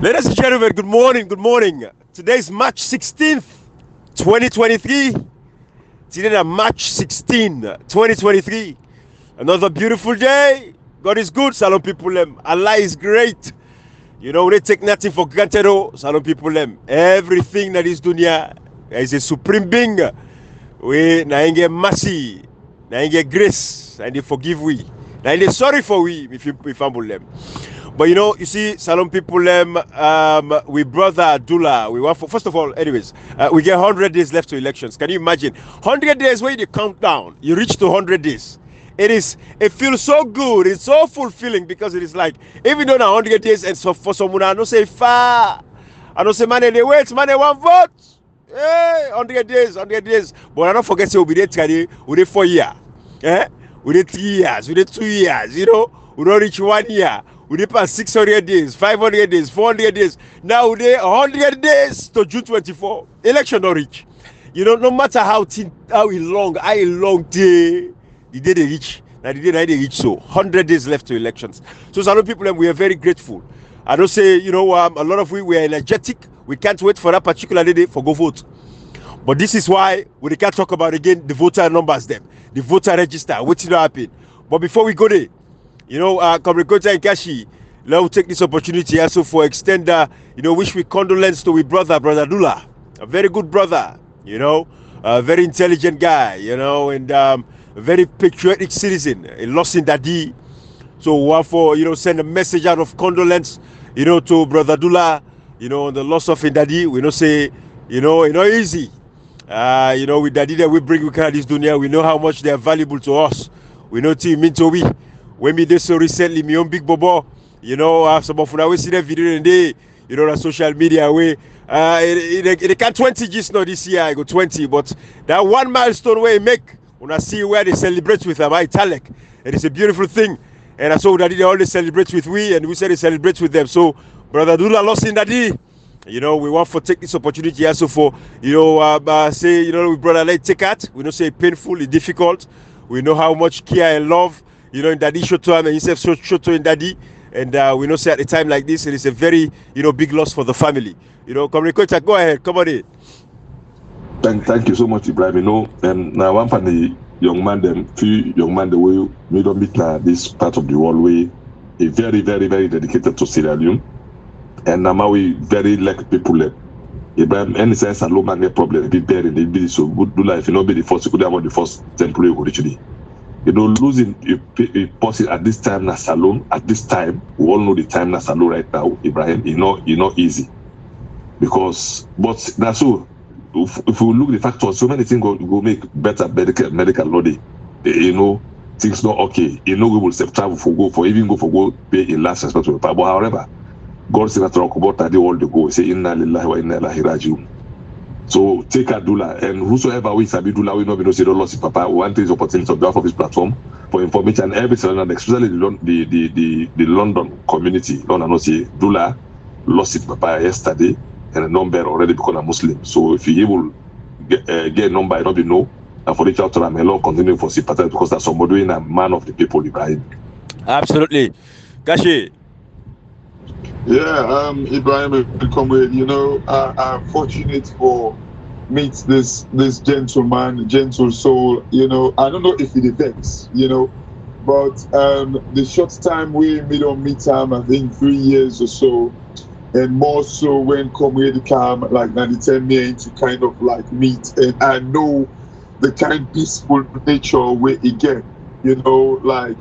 Ladies and gentlemen, good morning, good morning. Today is March 16th, 2023. Today is March 16th, 2023. Another beautiful day. God is good, Salon people. Allah is great. You know, we don't take nothing for granted, Salon people. Everything that is dunya is a supreme being. We na get mercy, na get grace, and they forgive we. Now they sorry for we if you humble them. But you see, Salon people, we brother Abdullah, we want for, first of all, anyways, we get 100 days left to elections. Can you imagine? 100 days where you count down, you reach to 100 days. It feels so good, it's so fulfilling because it is like, even though now 100 days, and so for someone, I don't say far, I don't say, man, they wait, man, they want vote. Hey, 100 days, 100 days. But I don't forget, so we did 4 years. Eh? We did 3 years, we did 2 years, we don't reach 1 year. We did pass 600 days, 500 days, 400 days. Now we did 100 days to June 24. Election don't reach. No matter how long day the day they reach. Now the day they reach, so 100 days left to elections. So some people, we are very grateful. I don't say, a lot of we are energetic. We can't wait for that particular day for go vote. But this is why we can't talk about again the voter numbers, the voter register, what's going to happen. But before we go there, Comrade and Kashi, let me take this opportunity also for extend, wish we condolence to we brother Dula, a very good brother, a very intelligent guy, and a very patriotic citizen, a lost in Dadi. So for send a message out of condolence, to brother Dula, on the loss of Indadi. We don't say, easy. With Dadi that we bring we this dunya, we know how much they are valuable to us. We know to mean to we. When we did so recently, me own big bobo, some of when we see that video and they, on social media way, it can't 20 just now this year, I go 20, but that one milestone where make, when I see where they celebrate with them, Italic, it is a beautiful thing, and I saw that they always celebrate with we, and we said they celebrate with them, so brother Dula lost in that day. We want to take this opportunity also for, say, brother, let's take it, we don't say painful, it's difficult, we know how much care and love, in Daddy Shoto and himself Shoto in Daddy, and we know say at a time like this, it is a very, big loss for the family. Comrade Kocha, go ahead, come on in. Thank you so much, Ibrahim. Now one from the young man, few young man, the way we don't meet now this part of the world way, a very, very, very dedicated to Sierra Leone, and now we very like people. Ibrahim, any sense a low man problem, be buried, they be so good. Do life, be the first, you could have the first temporary originally. Losing a person at this time na salon, at this time, we all know the time na salon right now, Ibrahim, not easy. Because, but that's so, if we look at the factors, so many things go make better medical law day. Things not okay. We will save travel for pay a last respect to the power. But however, God said that talk about that they all the go, say, inna lillahi wa inna ilahi rajiun. So take a Dula, and whosoever we sabi Dula, we know we don't say don't lost Papa. We want this opportunity on behalf of this platform for information and everything, and especially the London community. Don't know say Dula lost it Papa yesterday, and a number already become a Muslim. So if you will get a number, I don't know, and for reach out to them, hello, continue for sympathy because that's somebody in a man of the people Ibrahim. Absolutely, Kashi. Yeah, Ibrahim, comrade, I'm fortunate for meet this gentleman, gentle soul, I don't know if it vex, but the short time we don't meet him, I think 3 years or so, and more so when comrade come, like 90 me to kind of like meet, and I know the kind peaceful nature where he get, like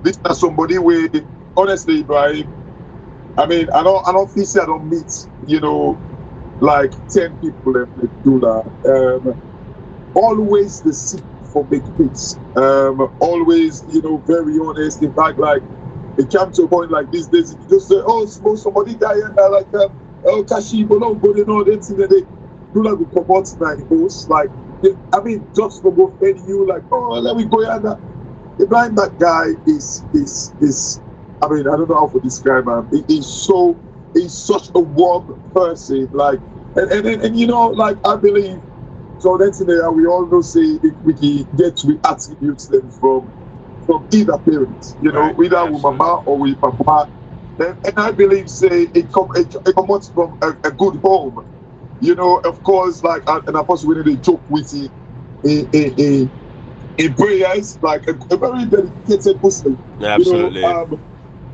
this is somebody where, honestly, Ibrahim, I mean, I don't think I don't meet, like 10 people that do that. Always the seek for big peace. Always, very honest. In fact, like, it came to a point like this days, you just say, oh, suppose somebody die and like, oh, Kashi, but no, but that thing that they do like with promote my host. Like, just for go offend you, like, oh, let me go and the blind that guy is I don't know how to describe him. He's such a warm person, like, and like, I believe, so that's in there, we all know, say, we can get we attribute them from either parent, right, either with mama or with papa, And I believe, say, it comes from a good home. You know, of course, like an apostle, we need to joke with it in prayers, like a very dedicated Muslim. Absolutely. You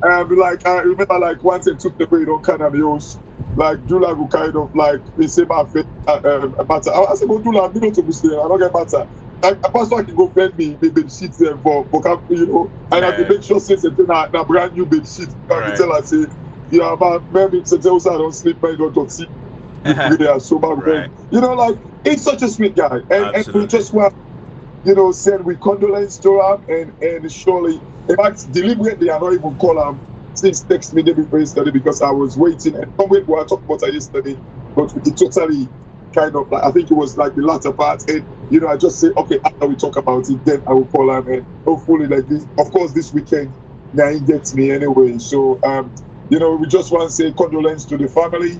know, like I remember, like once I took the bread on Canamios, like Dula would kind of like they say my faith matter. I said, "Go Dula, me not to Muslim, I don't get matter." Like a pastor can go friend me, they bed sheets there for you know, and I have to make sure since it's a brand new bed sheet. I can tell her say, you know, about maybe since I don't sleep, I don't talk sleep. They are so bad. Right. You know, like he's such a sweet guy, and we just want, you know, send we condolence to him, and surely, in fact, deliberately, I don't even call him since text me the day before yesterday because I was waiting and somewhere we talked about it yesterday, but it totally kind of like I think it was like the latter part, and you know, I just say okay after we talk about it, then I will call him, and hopefully like this, of course, this weekend, now he gets me anyway. So you know, we just want to say condolence to the family.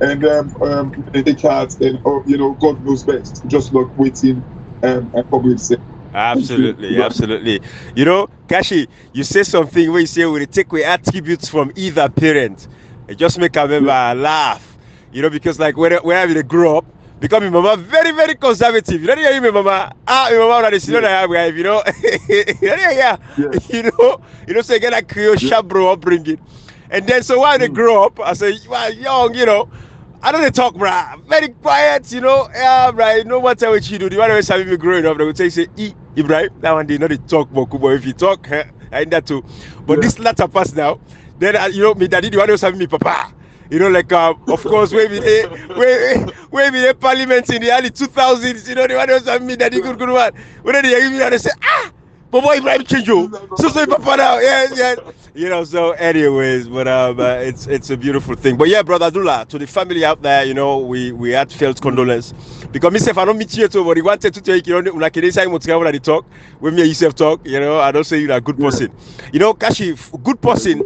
And the cat, and you know, God knows best. Just not waiting and probably say. Absolutely, absolutely. You know, Kashi, you say something where you say we take away attributes from either parent. It just make a member laugh. You know, because like where I grew up, because my mama very, very conservative. You know, hear me, mama. My mama not the I have, you know. Yeah. You know, so you get a Creole shabro upbringing. And then so while they grow up, I say, well, young, you know, I don't talk, bruh. Very quiet, you know. Yeah, right. No matter what you do, the one always having me growing up, they would say, Ibrahim, that one they not talk, but if you talk, I that too. But this latter pass now, then you know, me daddy, the one always having me papa. You know, like of course, maybe they parliament in the early 2000s, you know, the one always having me daddy good one. When they give me that, they say, but boy, Ibrahim change you. So papa now, yes. You know, so anyways, but it's a beautiful thing. But yeah, brother Dula, to the family out there, you know, we heartfelt condolence. Because myself, I don't meet you too, but he wanted to take, you know, like this time when they talk, when me and yourself talk, you know, I don't say you're a good person. You know, Kashi, good person,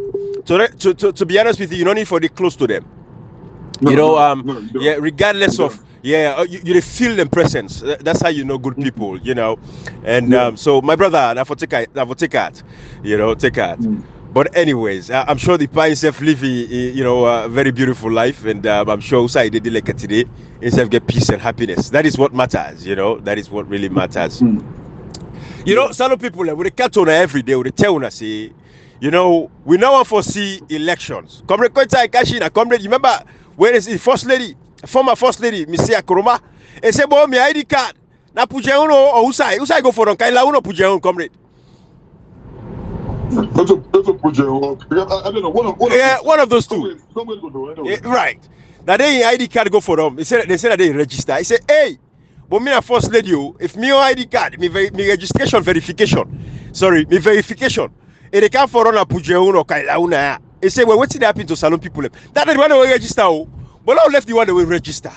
to be honest with you, you don't need for the close to them. You know, yeah, regardless of, you feel them presence. That's how you know good people, you know. And so my brother, I will take it, you know, take it. But anyways, I'm sure the pie himself living, you know, a very beautiful life, and I'm sure also did like today, himself get peace and happiness. That is what matters, you know. That is what really matters. You know, some people with the cartoon every day, with the tell us, say, you know, we now foresee elections. Comrade Koita Kashina, comrade, you remember when is the first lady, former first lady, Misia Kuroma, and say, boy, my ID card. Na Pujeuno or Usai go for Kaila Uno Pujeon, comrade. That's a I don't know. One of those two. Right. Now they ID card go for them. They said that they register. He said, hey, but me a first lady, if me ID card, me registration verification. Sorry, me verification. If they can't for run a Pujeon or Kailauna. He said, well, what's happen to Salon people? That is one way register. But now left the one that will register.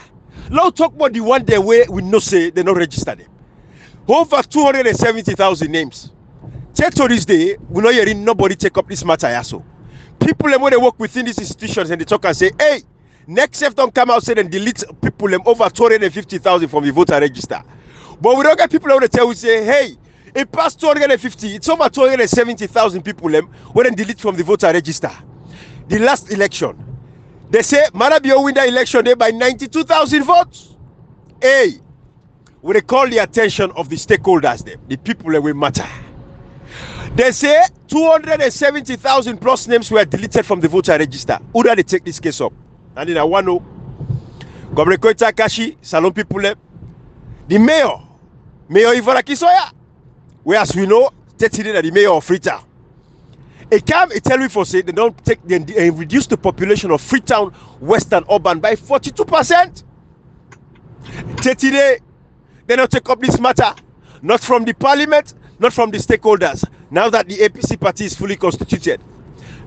Now talk about the one that way we know say they not register them. Over 270,000 names. Check to this day, we know hearing nobody take up this matter. So people when they work within these institutions and they talk and say, hey, next step don't come out say and delete people over 250,000 from the voter register. But we don't get people when they tell we say, hey, it passed 250, it's over 270,000 people when they delete from the voter register. The last election, they say Marabio win the election day by 92,000 votes. Hey, when they call the attention of the stakeholders, the people that will matter. They say 270,000 plus names were deleted from the voter register. Who do they take this case up? And in Awano, Governor Koita Kashi, Salon people, the mayor Ivara Kisoya, whereas we know, that the mayor of Freetown. It tell me for say they don't take they reduce the population of Freetown Western Urban by 42%. Today, they don't take up this matter, not from the parliament, not from the stakeholders. Now that the APC party is fully constituted,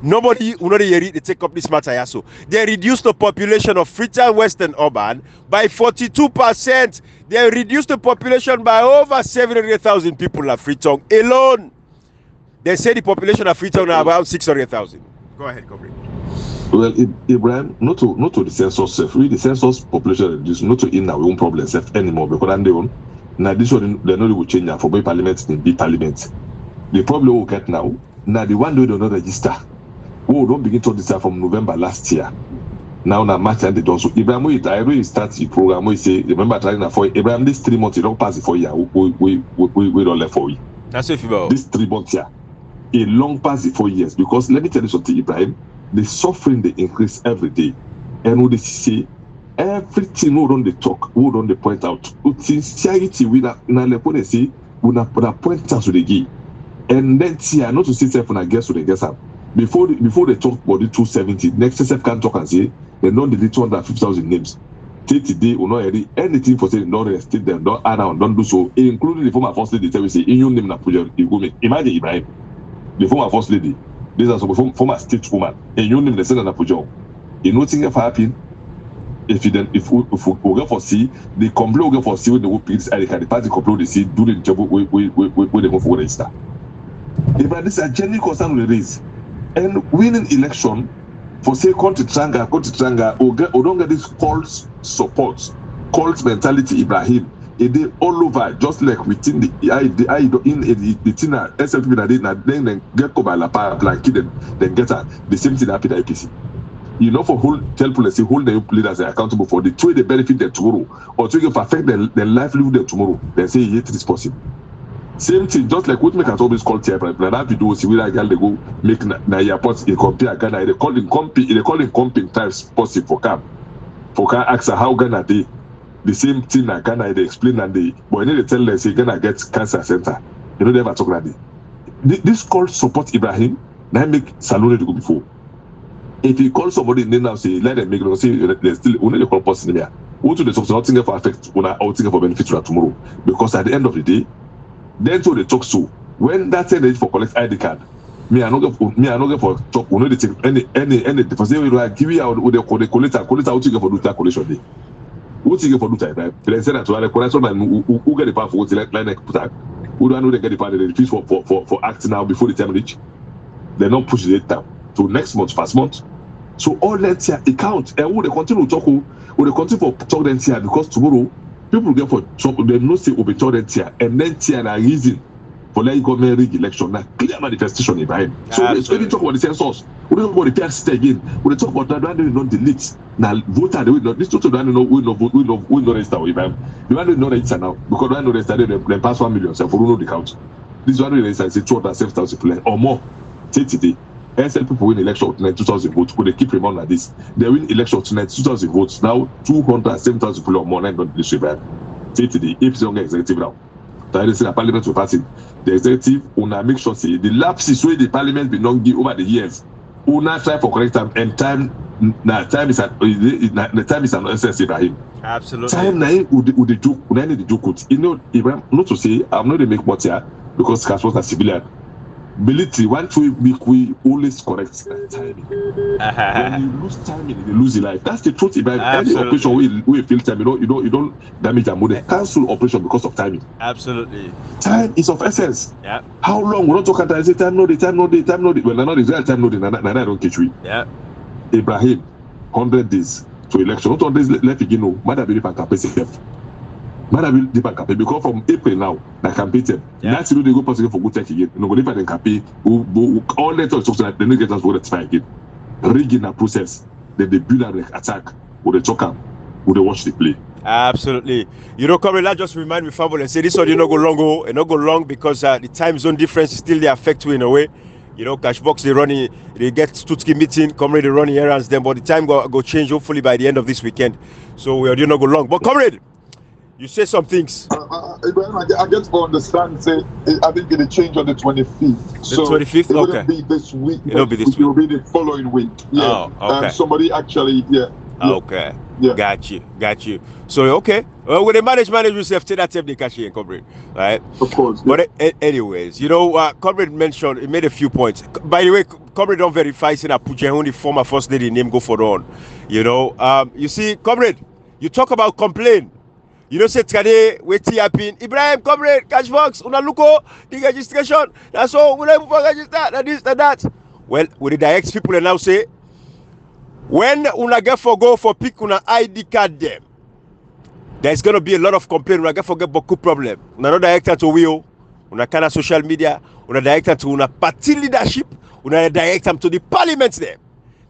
nobody will not they take up this matter. So they reduced the population of Freetown Western Urban by 42%. They reduced the population by over 700,000 people at Freetown alone. They say the population of Freetown are about 600,000. Go ahead, Comrade. Well, Ibrahim, not to the census self. Really, the census population reduced not to in our own problem self anymore because they own. Now this one they know will change for both parliament and big parliament. The problem we get now the one they do not register. we don't begin to this from November last year. Now March and they don't. So Ibrahim, I really start the program. We say remember trying for Ibrahim this 3 months. You don't pass it for year. We don't left for you. That's if you this 3 months here. A long past the 4 years, because let me tell you something, Ibrahim, the suffering they increase every day, and what they say, everything we don't they talk, we don't they point out. Sincerity we na say we na point out to the gay, and then see not to say self when I guess to the guess up before they talk about the 270. Next self can talk and say they don't delete 250,000 names. Today we not anything for saying don't restate them, don't add on, don't do so, including the former first lady. Tell me say in your name na project you go make. Imagine Ibrahim. The former first lady, this is a former state woman, and you name the same na job. You know things happen. If we go for see, the complaint go for see when the work pigs and the party complaint they see do the job where they go for register. If this is a genuine concern with this, and winning election for say country tranga, or don't get this cult support, cult mentality, Ibrahim. It is all over, just like within the thing SLP that did then get by la blanket then get the same thing happen at APC. You know, for tell policy, hold the leaders accountable for the way they benefit them tomorrow, or to affect their livelihood them tomorrow. They say it is possible. Same thing, just like what make us always call TI, but that video see where girl they go make na airport they compare Ghana, they call him comping times possible for camp. For can ask how Ghana they. The same thing that Ghana they explain and but they tell them say Ghana gets cancer center. You know they never talk like that. This call support Ibrahim. Now make Salone to go before. If you call somebody then now say let them make them say there's still only the call person there. What to the talk nothing for affect or nothing for benefit to tomorrow. Because at the end of the day, then so they talk so when that say they for collect ID card. Me I no get for talk. We know they take any for say we like give you out with the collect out what you get for do that collection day. What you get for do time? They say that to the collection man who get the power for what like put out. Who don't know they get the power they refuse for acting now before the time reach. They don't push the date down to next month, first month. So all that here account and who they continue to talk who they continue for talk them here because tomorrow people get for talk they no say will be talk them here and then here na reason for let government rig election na clear manifestation behind. So when you talk about the census, we don't talk about the PRC again. We talk about that they don't delete. Now voter they will not. This total don't know we no register with them. The one they not register now because when they register they pass 1 million. So for know the count. This one they register say 207,000 people or more. Say today. SL people win election tonight 2,000 votes. Could they keep remaining like this? They win election tonight 2,000 votes. Now 207,000 people or more. Nine don't this way. Say today. If it's younger executive now. That is the parliament will pass it. The executive will make sure say the lapses where the parliament been not give over the years. Will not try for correct time and time. Now time is the time is an essence Ibrahim. Absolutely. Time now would the joke. Would any the joke? You know, Ibrahim. Not to say I'm not to make much here because Castro are civilian. Military one to make we always correct timing. When you lose timing, you lose your life. That's the truth. Ibrahim. Any operation we feel time, you don't damage a model. Cancel operation because of timing. Absolutely. Time is of essence. Yeah. How long? We're not talking about say time no the. Well, not Israel time no the. I don't catch we. Yeah. Ibrahim, 100 days to election. Not 100 days left again. No, Mother Billy Pan campaign. Mother Billy Pan campaign because from April now, the campaign time. That's they go possible for good tech again. No, but if I campaign, all that talk so that they don't get us for that time again. Rigging a process, then they build a attack, or they talk or they watch the play. Absolutely. You know, Comrade, that just remind me, family, and say this one you not go long, and not go long because the time zone difference is still they affect you in a way. You know, Cashbox they get Tutski meeting, Comrade they running errands then, but the time go change hopefully by the end of this weekend. So we are not go long. But Comrade, you say some things. Ibrahim, I get to understand. Say, I think it'll change on the 25th. The 25th, it wouldn't be this week. It'll be this week. It will be the following week. Yeah. Oh, okay. Somebody actually, Okay. Yeah. Got you. So okay. Well, when they manage yourself, take that tape they catch you, Comrade. Right? Of course. But anyways, you know, Comrade mentioned, he made a few points. By the way, Comrade don't verify saying that Pujehun, the former first lady, name go for on. You know, you see, Comrade, you talk about complain. You know, say today, wait till happen. Ibrahim, Comrade, Cashbox, una luko, the registration. That's all. We don't even register. That this, that. Well, with the direct people and now say, when una get for go for pick una ID card them, there's gonna be a lot of complaint. Una get for get beaucoup problem. Una not director to will, una kind of social media, una director to una party leadership, Una direct them to the parliament there.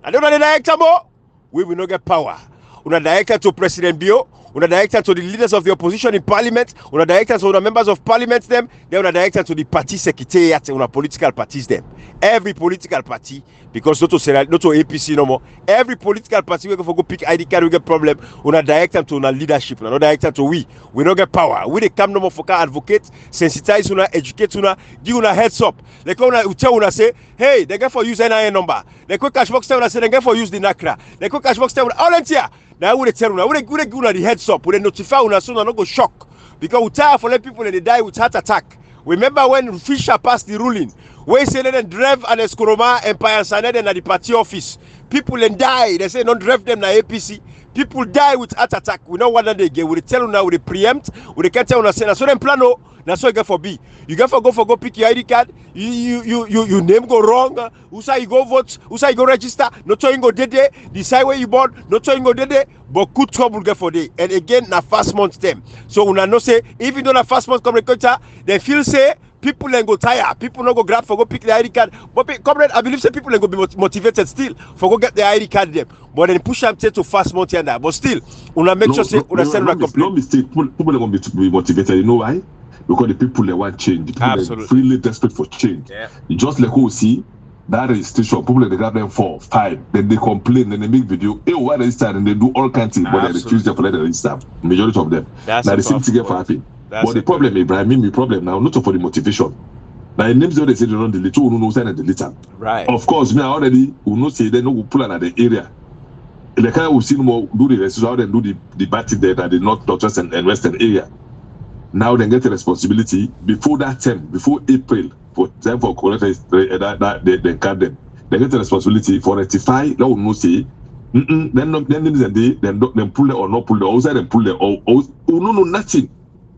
And then una direct them more, we will not get power. Una direct them to President Bio, una direct them to the leaders of the opposition in parliament, una direct them to the members of parliament them, then una direct them to the party secretariat, una political parties them. Every political party, because not to APC no more, every political party we go pick ID card, we get problem, una direct them to una leadership, una direct them to we don't get power. We they come no more for advocate, sensitize una, educate una, give una heads up. Like una tell una say, hey, they get for use NIN number. They quick cash box tell una say they get for use the NACRA. They quick cash box tell una all here. Now we tell una, we give una the heads up, we notify una so una no go shock. Because we tired for let people and they die with heart attack. Remember when Fisher passed the ruling, where he said they drive an Eskoroma Empire and signed them at the party office. People then die. They say don't drive them na APC. People die with heart attack. We know what they get. We tell you now, we preempt, we can't tell you say so them plan no. That's what you get for B. You get for go pick your ID card. You name go wrong. Who say you go vote? Who say you go register? Not so you go dede. Decide where you born. Not so you go dede. But good trouble get for day. And again, na fast month them. So una no say even though na fast month come culture, they feel say people then go tired. People not go grab for go pick the ID card. But comrade, I believe say people then go be motivated still for go get the ID card them. But then push them to fast month and that. But still, una make sure say una send una complaint. No mistake. People are going to be motivated. You know why? Because the people they want change. The people are really desperate for change. Yeah. You just like who see that registration, people they grab them 4, 5, then they complain, then they make video, hey, why register, and they do all kinds of things, but they refuse them for let them register. Majority of them. That's now the same thing for happen. But the problem, Ibrahim, the problem now, not for the motivation. Now in names they say they don't delete, who no sign and delete them. Right. Of course, me already who no say they no go pull another area. The kind we see more do the rest, how they do the batting there at the northwest and western area. Now they get a responsibility before that term, before April, for time for correct that they card them. They get a responsibility for rectify. That will not say, then pull it or not pull it. Outside and pull it or no nothing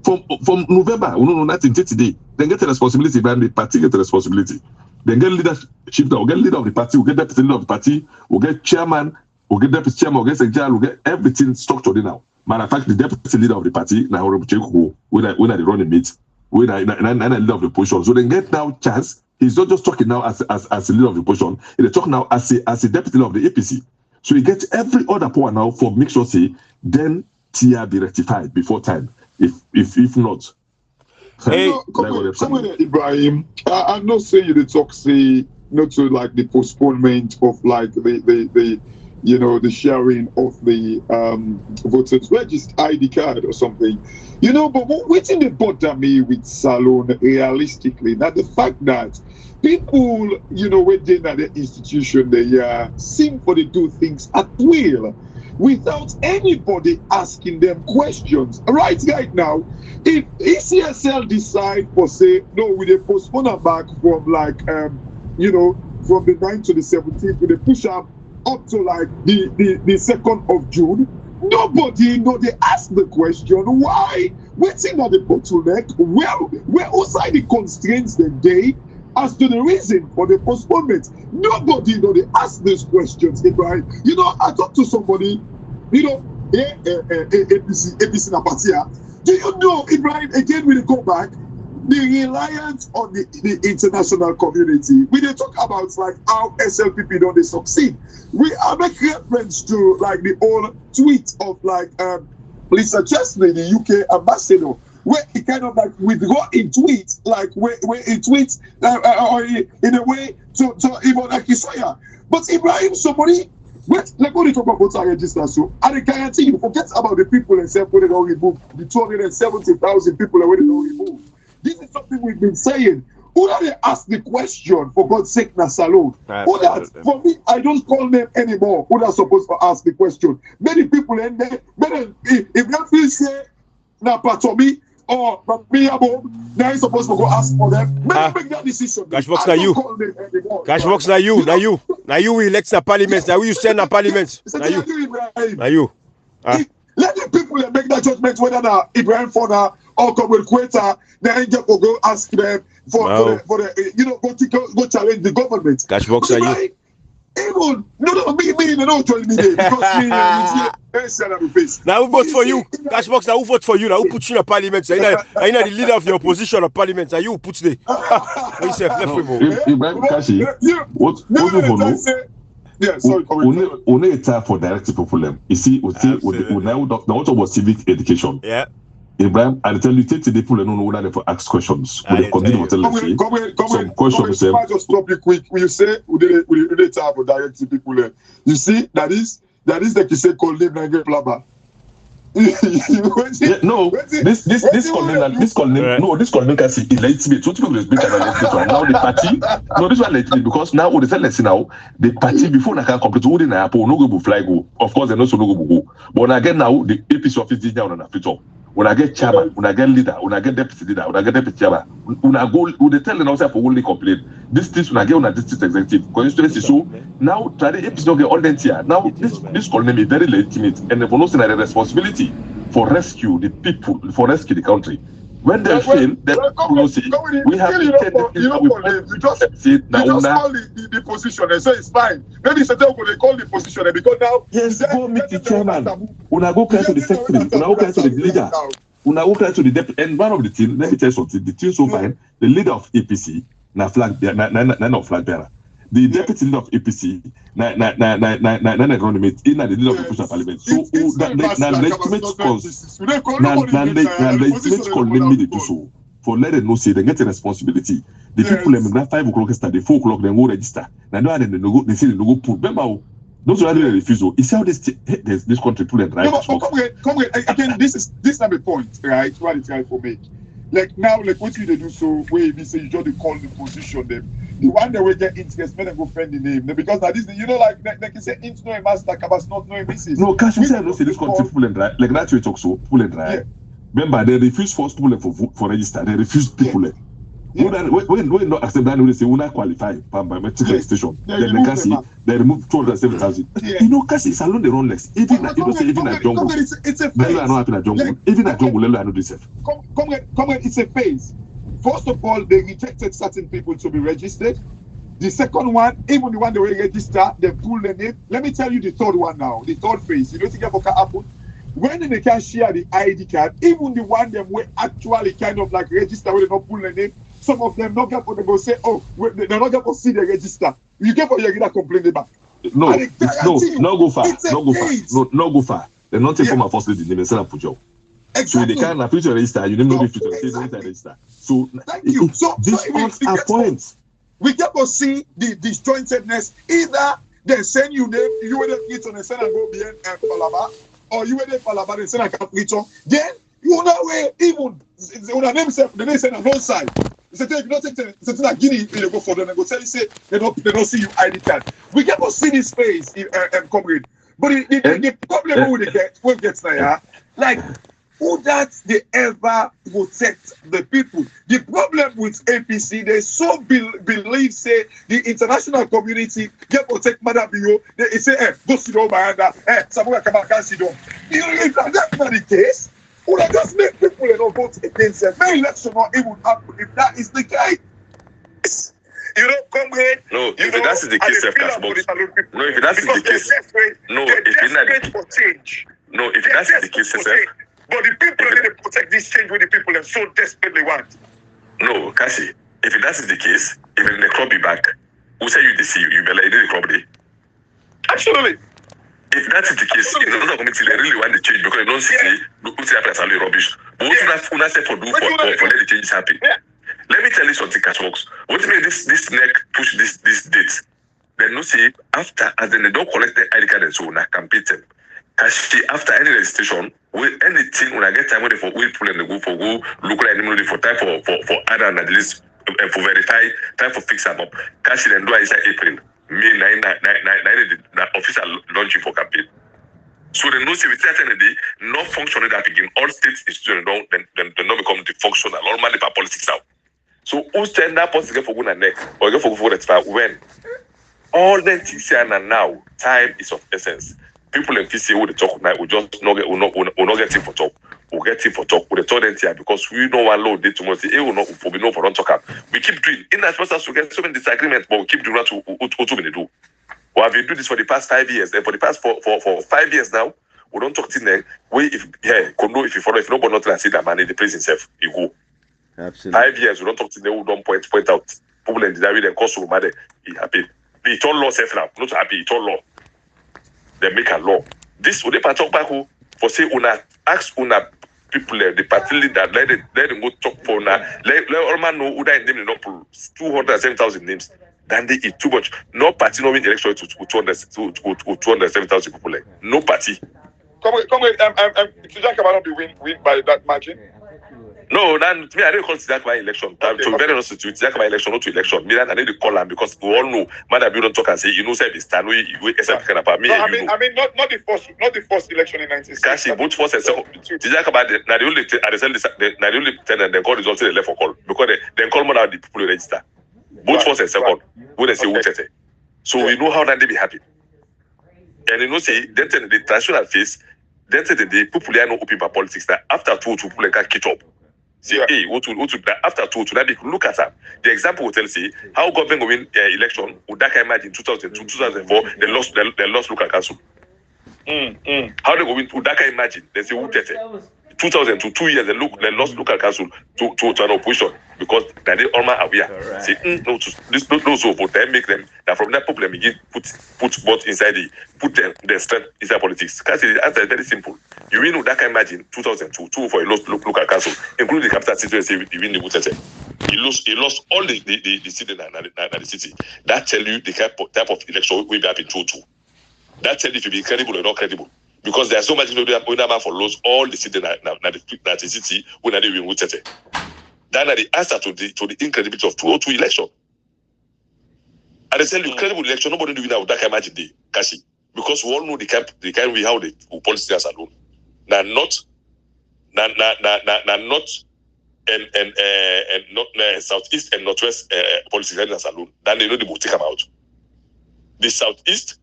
from November. We no nothing till today. Then get a responsibility. Then the party get a responsibility. Then get leadership. We'll get leader of the party. We'll get deputy leader of the party. We'll get chairman. We'll get deputy chairman. We'll get secretary. We'll get everything structured in now. Matter of fact, the deputy leader of the party now when I run a meet, when I leader of the opposition. So then get now chance. He's not just talking now as a leader of the opposition. He's talking now as a deputy leader of the APC. So he gets every other power now for make sure say then TR be rectified before time. If not, hey, come on, Ibrahim. I'm not saying you the talk say not to like the postponement of like the the sharing of the voters register ID card or something, but what's in the bother me with Salone realistically, now the fact that people, within the institution, they seem for to do things at will without anybody asking them questions. Right now, if ECSL decide for say, no, we postpone her back from like, from the 9th to the 17th, we push up to like the 2nd of June, nobody they ask the question why, waiting at the bottleneck, where outside the constraints the day as to the reason for the postponement. Nobody they ask these questions, Ibrahim. I talked to somebody, APC Napatia. Do you know, Ibrahim, again when they go back, the reliance on the international community. We did talk about like how SLPP don't they succeed. We are making reference to like the old tweet of like Lisa Chesley, the UK ambassador, where he kind of like withdraw in tweets, like where he tweets or in a way to even like Isaiah. But Ibrahim, somebody, like when you talk about voter register, so I guarantee you forget about the people and say put it on remove the 270,000 people that already don't remove. This is something we've been saying. Who that they ask the question, for God's sake, na salute? Who that, for me, I don't call them anymore. Who that supposed to ask the question? Many people in there, if that feel say, na Patomi or Miyabo, now supposed to go ask for them. Make that decision. Cashbox na you. Cashbox na you. Now you will elect the parliament. Now you send the parliament. Now you. Let the people make that judgment whether na Ibrahim Fona or Comrade Quetta, then go ask them for the go challenge the government. Cashbox are you. Even no, me, they don't join me there because me, face. Now who vote for you? Cashbox, now who vote for you? Now who put you in a parliament? So you know the leader of the opposition of parliament. Now you put the. You say Ibrahim Kashi, what you follow? Yeah, sorry. On est time for direct problem. You see, now what about civic education? Yeah. Ibrahim, I tell you, take the people and know whether they ask questions. We continue to tell you some questions. I just stop you quick. Will you say we did time for direct people? You see, that is like you say called live Nigeria blabber. No, this colonel can see legitimate. Two people is better than legitimate. Now the party, no, this one legitimate because now what they say now the party before I can complete all the na no go fly go. Of course, they no so no go. But again now the APC office is down on a fit. When I get chairman, when I get leader, when I get deputy leader, when I get deputy chairman, when I go, when they tell them also for only complain. This when I get on a district executive constituency. So now try the APC don't get all that here. Now this colonel is very legitimate, and they will not say the responsibility for rescue the people, for rescue the country. When they fail, then people say we have to take the people. You just call the position and say it's fine. Maybe it's a time when they call the position because now yes, go meet the chairman. When I go cry to the secretary, when I go cry to the leader, when I go cry to the deputy, and one of the team, let me tell you something. The team so fine. The leader of APC, na flag bearer. The deputy leader of APC, na economy, in the leader of the Push Parliament. So na legitimate cause, na legitimate call me to do so. For let them know say they get a responsibility. The people them na 5 o'clock start, the 4 o'clock they go register. Now they say they go put. Remember, those who are doing refuse. You see how this country pull and right. No, come here. Again, this is not the point, right? What it's trying to make. Like now, like what you they do so where we say you just call the position them. The one that will get interest, men go friend the name. Because now this, you know, like you say, into no a master, cabas not no a missus. No, cash we say no say this country pull and dry. Like that you talk so pull and dry. Yeah. Remember, they refuse force people for register. They refuse people. Yeah. Yeah. When not accept that, they say we not qualify by metric registration. Then they can see they remove 207,000. Yeah. You know, cash is alone the wrong legs. Even you know say even a jungle. It's a phase. They are not happy in jungle. Even a jungle, they are not this. Come on, it's a phase. First of all, they rejected certain people to be registered. The second one, even the one they will register, they pull the name. Let me tell you the third one now, the third phase. You don't think about what happen? When they can share the ID card, even the one them will actually kind of like register where they not pull the name, some of them not get for them go say, oh, they're not get for see the register. You get for you get a complaint about. No, no go far. No go far. They're not taking my first lady name and send up for job. Exactly. So they can't appeal to register. You never know if you register. So thank you. So are points. We get to see the disjointedness. Either they send you name, you will get on the send and go beyond Palaba, or you will Palaba and send a return. Then you know where even when name self the name send on one side. Say if you don't take something like Guinea, you go for them and go tell you say they don't see you ID card. We get to see this face comrade. But the problem we get now, like. Who that they ever protect the people? The problem with APC, they so believe say the international community get protect Madam Bio. They say, go sit down behind that. Someone come back and sit down. If that's not the case, would I just make people vote against them? May election not even happen if that is the case. You don't come here. No, if that's the case, no, if that's the case, no, if that's for change. No, if that's the case, but the people are going to protect this change with the people and so desperately want. No, Kasi, if that's the case, even the crop be back, who say you deceive you be like the crop day? Absolutely. If that's the case, in another community, they really want the change because they don't see who say after salary rubbish. But what you say for do for let the change happen? Yeah. Let me tell you something, Catwalks. What made this neck push this date? Then no see after as then they don't collect the ID card and so na campaign them. After any registration, anything when I get time when they for we pull and they go look like anybody for time for add on at least for verify time for fix them up. Cash then do inside April, May 9 official launching for campaign. So the no see at the day not functioning that begin all states institutions don't then not become the functional normally for politics now. So who stand that person get for good and neck or get for good expire when all the things here and now time is of essence. People in PC who they talk now, we just not get it for talk. We'll get it for talk. We'll talk them here because we know one load day tomorrow. Say, will not for we know for don't talk up. We keep doing. In as much as we get so many disagreements, but we keep doing what we do. We have been doing this for the past 5 years, and for the past for 5 years now, we don't talk to them. If you follow, if nobody not see that man in the place himself, you go. Absolutely. 5 years, we don't talk to them who don't point out people in the David and cause mother. He happy. It's all law self now, not happy. It's all law. They make a law. This would they talk back who for say una ask una people the party leader let them go talk for now. Let all man know who that name not pull 207,000 names. Then they eat too much. No party no win election to 207,000 people. Like no party. Come with. Tijaka might not be win by that margin. No, then me I don't consider that by election. So very honest to Tijaka by election, not to election. Me I need to call them because we all know. Man, you don't talk and say you know say this stand we except kind of me. No, I mean not the first election in 1960. Kashi both first and second. Tijaka by the only at the same the only ten and then call results they left for call because they call more than the people who register. Both first and second. When they say who tete. So we know how that they be happy. And you know say then the traditional face. Then the people are not open for politics. That after two people can catch up. Say, hey, what to after two to that they look at that. The example will tell say how government will win election. Would that can imagine 2002, 2004 they lost local council. How they go win? Would that can imagine? They say who tete. 2002, 2 years they lost local council to an opposition because that they all are aware. Say no to this no so vote they make them that from that problem begin put both inside put their strength inside politics. Because the answer is very simple. You win that can imagine 2002, 2 for a lost local council, including the capital city. Say you win the Butete. He lost all the city in the city. That tell you the type of election will be up in 2002. That tell you if you be credible or not credible. Because there's so much people man for lost all the city na the city when they win Butete. That are the answer to the incredibility of 2002 election. And they tell you credible election, nobody do without that kind of magic day, Kashi. Because we all know the kind we how the politicians alone. Now not and not southeast and northwest politicians alone. Then they know the will take them out. The southeast,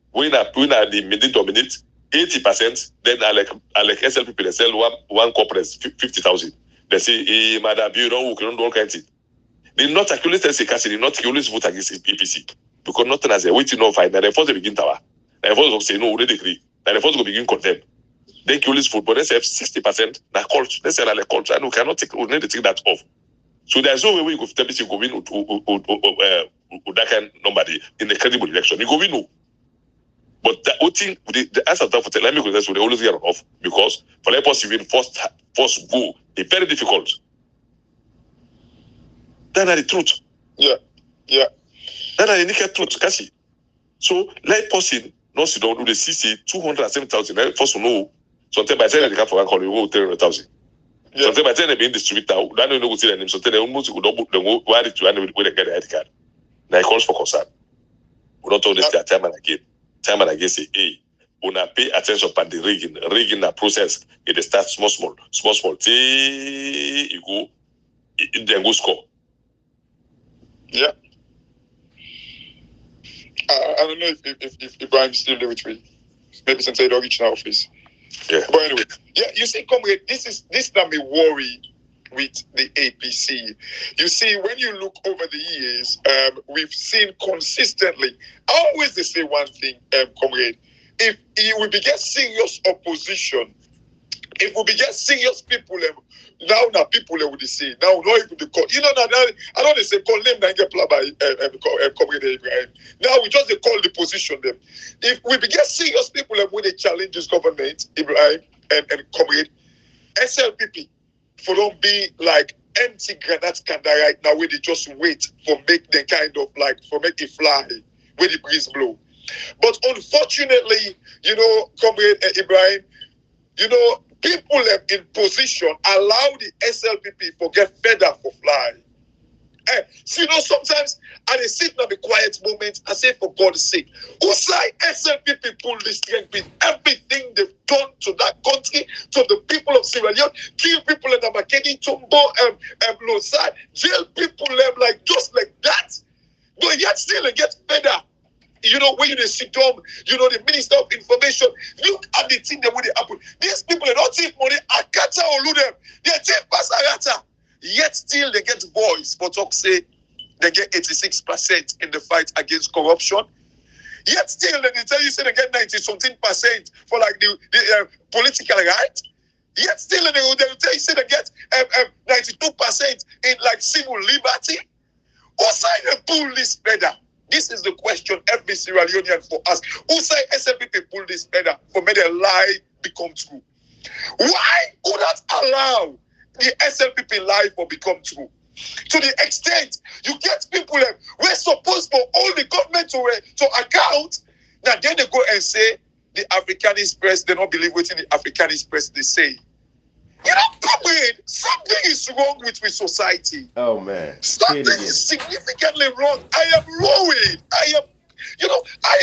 when the middle dominate 80%, then I like SLP they sell one corporate 50,000. They say, hey, madam, you don't all kinds of things. They not actually say Kasi, they not always vote against APC. Because nothing as a waiting on fight. Now they first begin tower. Now they first say no, we agree. Now they first go begin condemn. Then always vote, but they say 60% na culture. They say like culture, and we cannot take we need to take that off. So there's no way we go TPC go win with that kind of number in the credible election. You go win no. But the thing the answer to for let me go this will always get off because for let us even first go it's very difficult. That's the truth. Yeah. That's the naked truth, Kasi. So let person not sit down do the CC 207,000. First know sometimes by the time they come for one call you go 300,000. Sometimes by the time they be in distributor, that don't go see the name. So they almost go double the why did you when they get the ID card. Now it calls for concern. We don't talk this time and again. Time and again say, hey, una pay attention to the rigging the process. It starts small. Till you go, it then go score. Yeah. I don't know if Ibrahim's still there with me. Maybe since I don't reach the office. Yeah. But anyway, yeah, you see, comrade, this not me worry with the APC. You see, when you look over the years, we've seen consistently. I always say one thing, comrade. If we get serious opposition, if we get serious people, now people would say now not even the call. You know now I don't say call them and get played by comrade Ibrahim. Now we just call the position them. If we get serious people when they challenge this government, Ibrahim and comrade SLPP. For don't be like empty granite canada right now where they just wait for make the kind of like for make it fly where the breeze blow. But unfortunately, you know, comrade Ibrahim, you know, people in position allow the SLPP for get feather for fly. So you know, sometimes I sit in the quiet moment, I say for God's sake, who's like SLPP pull this strength with everything they've done to that country, to the people of Sierra Leone, kill people in Amakeni, Tumbo, Losai, jail people like just like that. But yet still they get feather. You know, when you sit down, you know, the Minister of Information, look at the thing that would happen. These people are not take money, Akata or Ludem, they take Pasarata. Yet still they get voice, but talk say they get 86% in the fight against corruption. Yet still, they tell you say they get 90-something% for like the political right. Yet still, they will tell you say they get 92% in like civil liberty. Who say they pull this better? This is the question every Sierra Leonean for us. Who say SLPP pull this better for me the lie become true? Why would that allow the SLPP lie for become true? To the extent you get people we're supposed for all the government to account. Now then they go and say the Africanist press, they don't believe what in the Africanist press they say. You know, comrade, something is wrong with society. Oh man. Something is significantly wrong. I am worried. I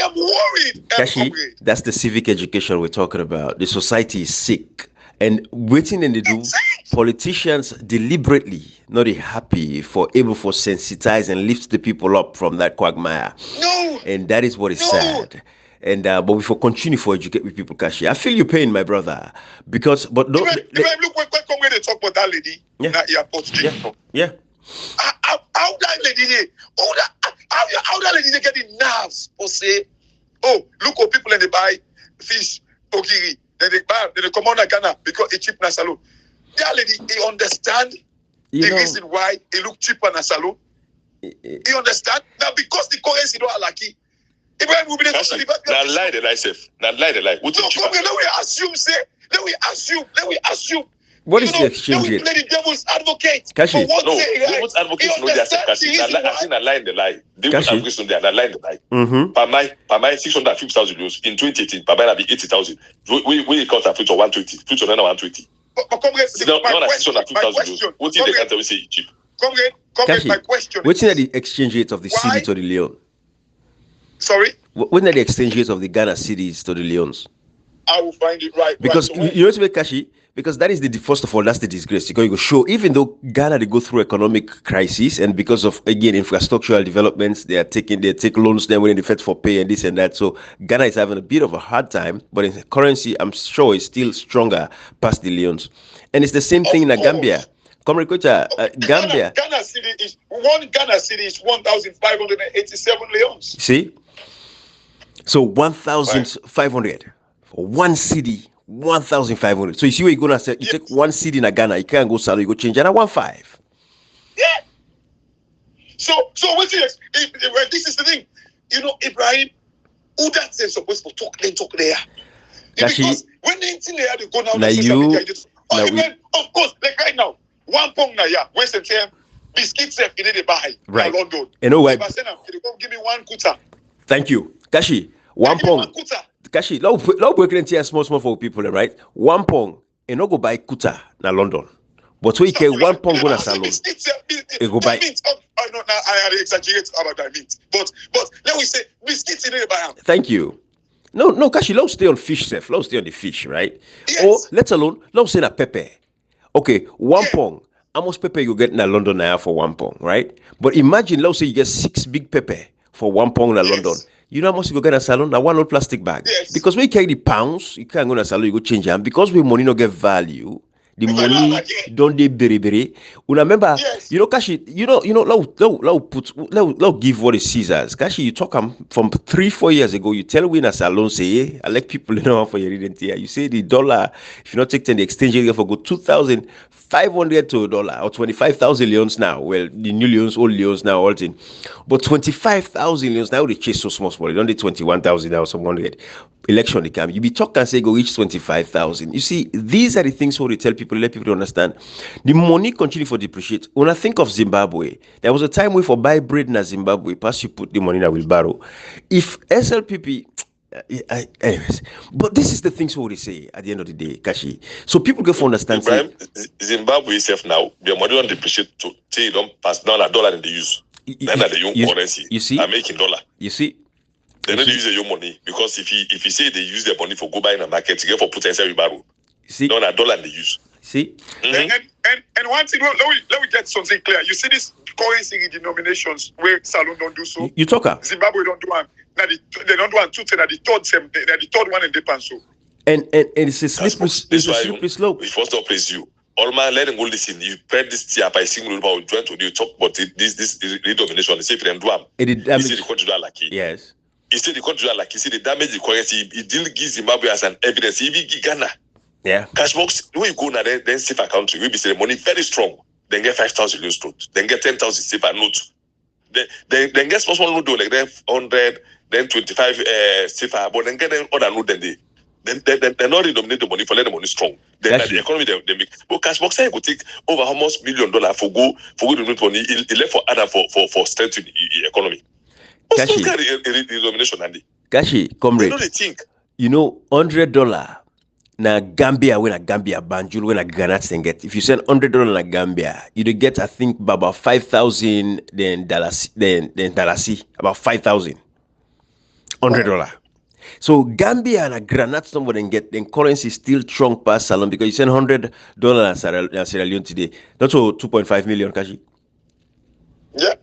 am worried. Kashi, that's the civic education we're talking about. The society is sick. And waiting and they do, politicians deliberately not happy for able for sensitize and lift the people up from that quagmire. No. And that is what is sad. And but we for continue for educate with people, Kashi. I feel your pain, my brother, because look when they talk about that lady, that airport. Yeah. How that lady, how that lady get the nerves for say, oh, look what people in the buy fish, ogiri, then they come on Ghana because it's cheap na salon. That lady, he understand the reason why it look cheaper na salon. He understand now because the currency don't lucky. Ibrahim will be the now lie the lie safe. Now lie the lie. Let we assume. What is the exchange rate? We play the devil's advocate. Kashi. Devil's advocate know they accept Kashi. I think I lie in the lie. Devil's advocate know they lie in the lie. Per my 650,000 euros in 2018. Per my be 80,000. We count a future 120. Future 120. My question. What did they can't always say cheap? Comrade, my question. What's the exchange rate of the cedi to the leon? Sorry? What's the exchange rate of the Ghana cedis to the leons? I will find it right. Because you know to make Kashi, because that is first of all, that's the disgrace. Because you go show, even though Ghana they go through economic crisis and because of again infrastructural developments, they take loans then when they fed for pay and this and that. So Ghana is having a bit of a hard time, but in currency, I'm sure it's still stronger past the leons. And it's the same thing in Gambia. Comrade Kocha, Gambia. Ghana cedi is 1,587 leons. See? So 1,500 for one cedi, 1,500. So you see where you're gonna say you take one cedi in Ghana, you can't go sell, you go change it at 1.5. Yeah. So what is this is the thing. You know, Ibrahim, who that is supposed to talk there. Because when they go now, of course, like right now, one pound na ya, when some biscuits in the buy in London. You know what? Give me one kuta. Thank you. Kashi, one pound. Kashi, now we're going small for people, right? One pound, and no go buy kuta na London. But we can one pound go na salon. You go buy. I exaggerate about that meat. But let me say biscuits in the buy. Thank you. No, Kashi, let's stay on fish, Seth. Let's stay on the fish, right? Yes. Or let alone, let's say that pepper. Okay, one pound. How much pepper you get in London now for 1 pound, right? But imagine, let's say you get 6 big pepper for 1 pound in London. You know how much you go get in a salon? Now 1 old plastic bag. Yes. Because when you carry the pounds, you can't go in a salon, you go change them. Because we money not get value, the money don't they berry. Remember, you know, Kashi, you know, let give what is Caesar's. Kashi, you talk from 3-4 years ago, you tell we in a salon, say, hey, I like people know for your identity. You say the dollar, if you not take 10, the exchange rate for go 2,500 to $1 or 25,000 leons now. Well, the new leons, old leons now, all thing. But 25,000 leons now they chase so small. They don't need 21,000 now, some 100. Election they come. You be talk and say go reach 25,000. You see, these are the things what they tell people, let people understand. The money continue for depreciate. When I think of Zimbabwe, there was a time where for buy bread in Zimbabwe, pass you put the money in a wheelbarrow. If SLPP, anyways, but this is the things what they say at the end of the day, Kashi. So people can understand. Zimbabwe itself now, their money don't depreciate to say don't pass down a dollar in the use. Then at the young currency, you see, are making dollar. You see. They don't use your money because if you say they use their money for go buy in a market to get for put inside barrel, see, not a dollar they use. See, and one thing, let me get something clear. You see these currency denominations where Salon don't do so. You talk up. Zimbabwe don't do one. Now they don't do one. Two the third one in Japan. So and it's a slippery slope. We first up praise you. All man, let them go listen. You spread this tea by single about joint to you talk about this denomination. They say if they do them, this is the country that lucky. Yes. he said the country are like, he said they damage the currency. He didn't give Zimbabwe as an evidence. He even give Ghana. Yeah. Cashbox, when you go now, then safe account, we be say the money very strong. Then get 5,000 loose note. Then get 10,000 safer note. Then get small note like then 100, then 25 safer, but then get them other note than they. They're not redenominate the money for let the money strong. Then the economy they make. But Cashbox say could take over how much $1 million for go the money. He left for other for strengthening the economy. What's those kind of redenomination, Andy? Kashi, comrade. You know they think. You know, $100 na Gambia when a Gambia Banjul when a Ghana can get. If you send $100 na Gambia, you do get I think about 5,000 then Dalasi about 5,000 $100. So Gambia and a Granada somebody then get then currency still strong past Salon because you send $100 in Sierra Leone today. That's all 2.5 million Kashi. Yeah.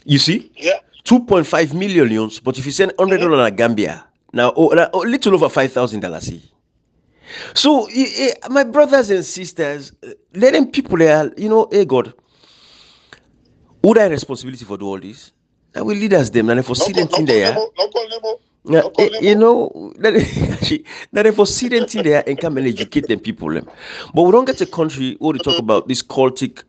You see? Yeah. 2.5 million leons, but if you send $100 na Gambia, now a little over $5,000. So, my brothers and sisters, letting people there, hey God, who that responsibility for do all this? And we leaders them, and for sitting in there. You know, that for sitting in there and come and educate them people. But we don't get a country where they talk about this cultic,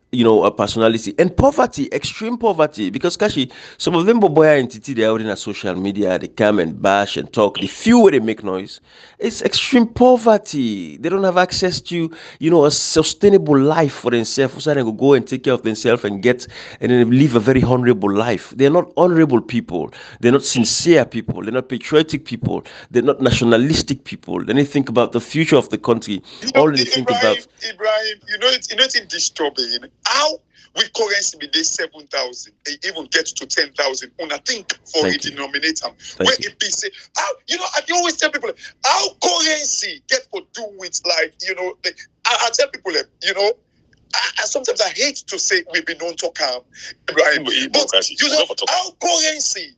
personality and poverty, extreme poverty. Because Kashi, some of them boy entity they are out in social media, they come and bash and talk. The few where they make noise, it's extreme poverty. They don't have access to, a sustainable life for themselves. So they go and take care of themselves and then live a very honorable life. They're not honorable people. They're not sincere people. They're not patriotic people. They're not nationalistic people. Then they think about the future of the country. All they think about. Ibrahim, it's disturbing. How we currency be 7,000, even get to 10,000. And I think for a denominator, where it be say, how I always tell people how currency get to do with I tell people I sometimes I hate to say we've been known to calm, Ibrahim, but how currency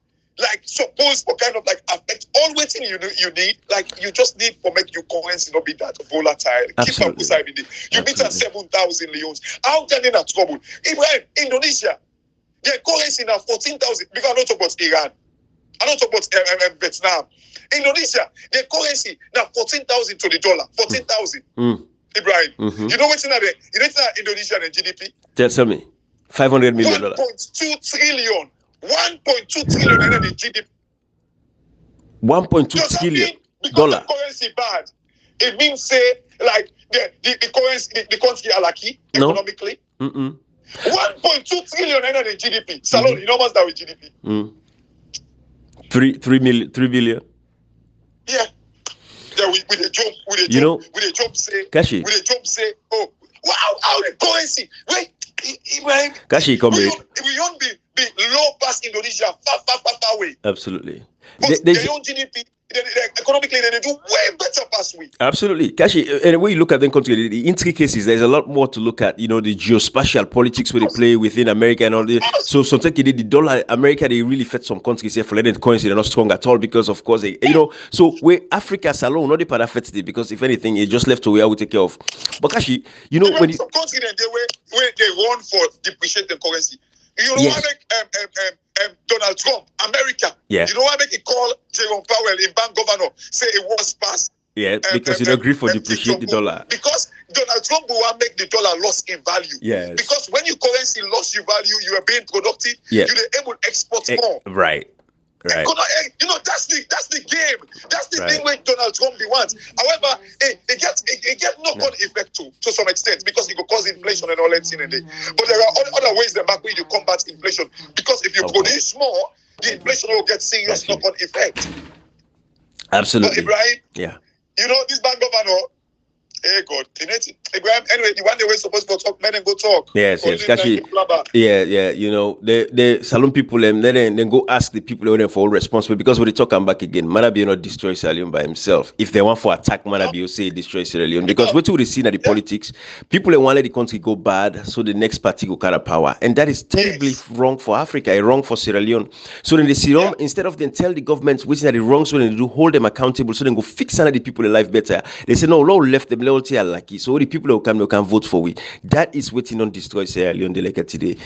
suppose for kind of affect all waiting you need, you just need for make your currency not be that volatile. Absolutely. Keep up beside it. You meet at 7,000 leons. How can they not trouble? Ibrahim, Indonesia, their currency now 14,000. Because I don't talk about Iran. I don't talk about Vietnam. Indonesia, their currency now 14,000 to the dollar. 14,000. Ibrahim, you know what's in there? You know what's in Indonesia and GDP? Tell me, $500 million. 1.2 trillion. 1.2 trillion energy GDP. 1.2 trillion because the currency bad. It means say the currency the country are lucky economically. 1.2 trillion energy GDP. Salon, you know what's that with GDP? 3 billion. Yeah. With the job say Kashi. With the job say, oh wow, how the currency. Wait, Ibrahim. Kashi, comrade. We don't be low past Indonesia, far away. Absolutely. But their own GDP, economically, they do way better past we. Absolutely. Kashi, and when you look at the country, the intricacies, there's a lot more to look at, the geospatial politics where they play within America and all this. So sometimes the dollar, America, they really fed some countries here for letting the currency, they're not strong at all because, of course, so where Africa alone, not the part affects it because if anything, it just left to where we take care of. But Kashi, when some countries, where they run for depreciating currency. You know why make Donald Trump, America? Yeah. You know why make he call Jerome Powell, in bank governor, say it was passed? Yeah, because you don't agree for depreciate the dollar. Because Donald Trump will make the dollar loss in value. Yes. Because when your currency lost your value, you are being productive. Yeah. You're able to export more. Right. That's the game. That's the thing where Donald Trump wants. However, it gets knock-on effect to some extent because it will cause inflation and all that thing. But there are other ways that back way you combat inflation because if you produce more, the inflation will get serious knock-on effect. Absolutely. But Ibrahim, yeah. This bank governor. Hey God, Ibrahim. Anyway, the one they were supposed to talk, men and go talk. Yes. Kashi, yeah. The Salon people, then go ask the people who for all responsible because when they talk and back again, Manabi not destroy Sierra Leone by himself. If they want for attack Manabi, you say destroy Sierra Leone because what we see in the politics, people want let the country go bad, so the next party go carry power, and that is terribly wrong for Africa, wrong for Sierra Leone. So then they see instead of them tell the government which are the wrongs when they do, hold them accountable, so then go fix some of the people in life better. They say no, law left them. Lucky. So the people people who can vote for we. That is waiting on destroy Sierra Leone delegate today.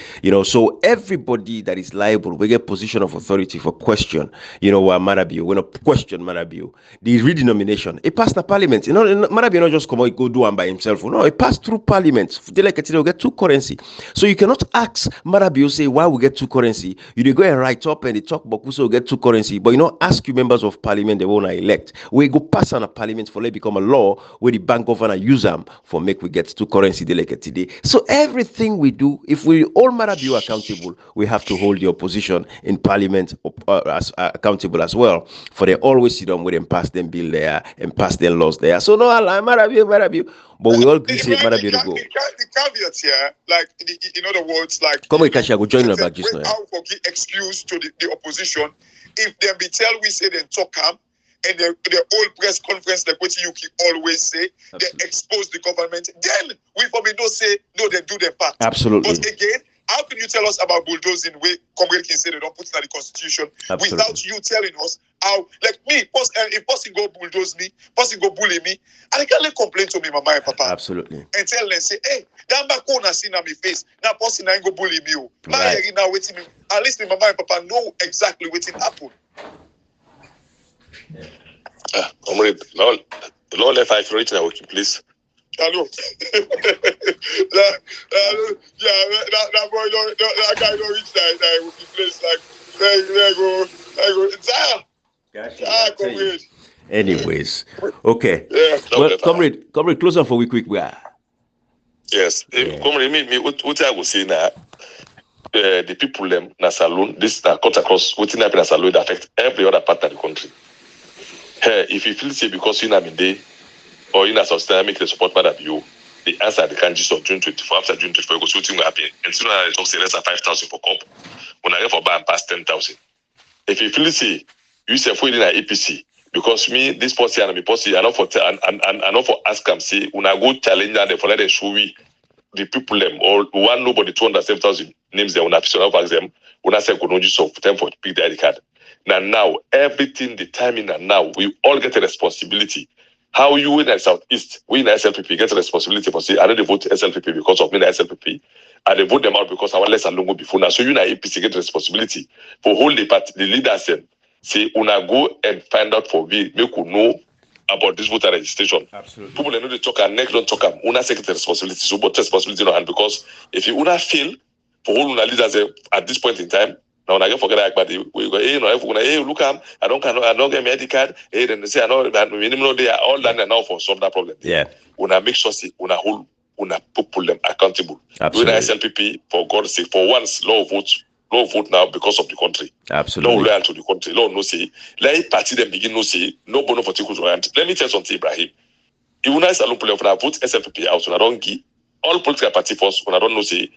So everybody that is liable, we get position of authority for question, Marabio, we not question Marabio. The redenomination, it passed the parliament. Marabio not just come out, go do one by himself. No, it passed through parliament. Delegate today will get two currency. So you cannot ask Marabio, say, why we get two currency? You go and write up and they talk about who get two currency, but ask you members of parliament they want to elect. We go pass on a parliament for let become a law where the bank governor use them for make we get two currency delegate today. So everything we do, if we all Marabio accountable, we have to hold the opposition in parliament as accountable as well. For they always sit down with them pass them bill there and pass their laws there. So no, Marabio. But we all agree say Marabio to go. The caveat here, like in other words, like come with Kashi, I go join you back just now. How for give excuse to the opposition if them be tell we say then talk am and the whole press conference like what you can always say, absolutely. They expose the government. Then we for me don't say no, they do their part. Absolutely. But again, how can you tell us about bulldozing where Comrade can say they don't put it in the constitution without you telling us how, like me, if person go bulldoze me, person go bully me, and I can't complain to me, mama and papa. Absolutely. And tell them, say, hey, that back on I see na me face. Now person ain't go bully me. My now waiting me. At least my mama and papa know exactly what it happened. Comrade, Lord, if I reach now, please. Hello. That boy, that guy don't reach that with the place like there go. It's Gotcha. Anyways, okay. Yeah. Well, comrade, close on for we quick. Yes. Yeah. Comrade, me what I will say now. The people them na saloon, this cut across within happen na saloon affect every other part of the country. Hey, if you feel say because you have been there or in a substance make the support matter you, the answer the candidates of June 24 after June 24 go shooting happen. And soon I talk say less than 5,000 for cup. When I get for buy and pass 10,000. If you feel say you say for in a APC because me this policy and me policy I not for ask them say when I go challenge them for let them show we the people them or one nobody 207,000 names them when I ask them when I say go no use of them for pick the ID card. Now everything the timing and now we all get a responsibility. How you in the Southeast, we in the SLPP get a responsibility for say I don't vote SLPP because of me in the SLPP. And they vote them out because our less and before now. So you in the APC get responsibility for hold the party, the leaders them say una go and find out for me, make you know about this voter registration. Absolutely. People they know they talk and next don't talk una take the responsibility. So but responsibility no hand because if you una fail for all una leaders at this point in time. Now when I get forget that but we go, hey, look I don't get my ID card. Hey, then they say I know that minimum they are all done now for solve that problem. Yeah. Una make sure say una hold una people them accountable. Absolutely. With SLPP, for God's sake, for once law vote now because of the country. Absolutely. Law loyal to the country. Law no say. Let party them begin no say. No bono for tickles royalty. Let me tell something, Ibrahim. If una salon play for vote SLPP out, una don't give all political party first. Una don't know say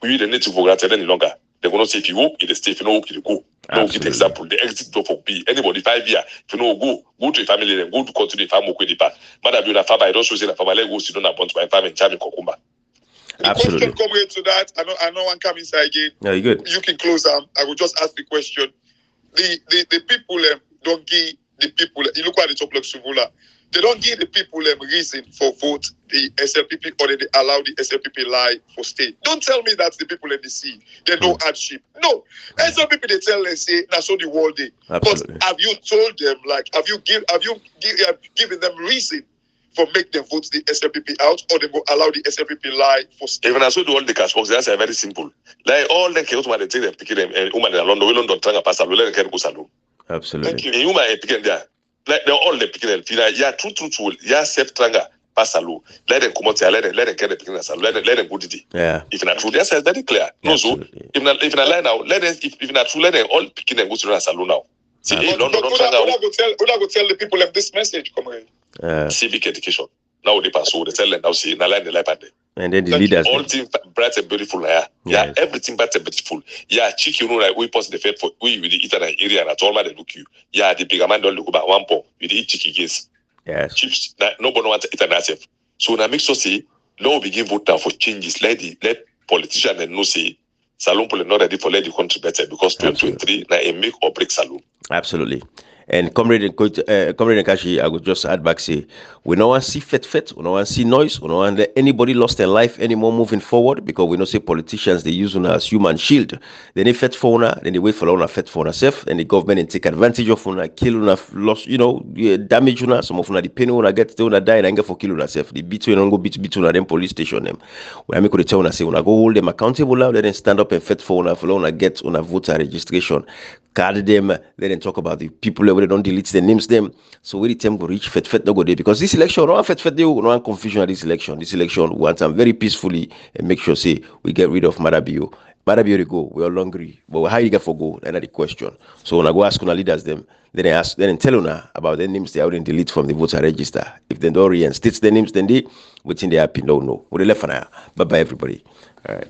we the need to vote any longer. They're going to say if you walk, it is stay. If you know, walk, you go. No, give example. The exit door for B. Anybody 5 years. If you know, go to a family, then go to continue if I'm okay. Madam, you're a farmer. I don't show you a farmer. Let go. You don't have to buy farm and charming cucumber. Absolutely. The question coming to that. I know one come inside again. Yeah, you good. You can close them. I will just ask the question. The people don't give the people. You look at the top like Suvula. They don't give the people reason for vote the SLPP or they allow the SLPP lie for stay. Don't tell me that's the people in the sea. They no hardship. No. SLPP they tell them say that's all the world day. Absolutely. But have you told them have you given them reason for make them vote the SLPP out or they go allow the SLPP lie for stay? Even as we do all the cash box, that's very simple. Like all the chaos they take them picking them and woman in London, we don't try to pass a let them go salon. Absolutely. Thank you. And woman picking there. Like they're all the picking them. Yeah, true. Yeah, safe tranga. Pass a low. Let them come out here. Let them get the picking us. Let them go to the. Yeah. If not true, that's very clear. No, so if not lie now, let them. If not true, let them all picking them go to the salon now. See, hey, no, don't tranga. Go tell the people of this message. Come on. Civic education. Now they pass. So they tell them now. See, now line the life at them. And then the leaders. All things bright and beautiful. Yeah, everything bright and beautiful. Yeah, chicken, you know, like we post the fed for we with the eat an area and at all man they look you. Yeah, the bigger man don't look about 1 pound with the eat chicken case. Yes. Chips, nobody wants to eat an asset. So now make sure say, now begin vote now for changes. Let politicians and no say, Salon Pole not ready for let the country better because 2023 now a make or break Salon. Absolutely. And Comrade Nkashi, I would just add back, say, we don't want to see fet, we don't want to see noise, we don't want to let anybody lost their life anymore moving forward, because we know say politicians, they use una as human shield. Then they fet for una, then they wait for una fet for una self, and the government and take advantage of una, kill una, lost, damage una, some of una, the pain una get, they una die, and get for kill una self. They beat you and go beat una, them police station them. When I could tell una say, una go hold them accountable, let them stand up and fet for una get una voter registration. Card them, let them talk about the people where they don't delete the names them. So where the time go reach fet no go there, because this election, no one fet they no one confusion at this election. This election we want them very peacefully and make sure say we get rid of Marabio. Marabio they go, we all hungry. But how you get for go? That's the question. So when I go ask una leaders them, then tell una about their names they already delete from the voter register. If they don't reinstate their names, then they within they happy. No. With the left for now. Bye bye everybody. All right.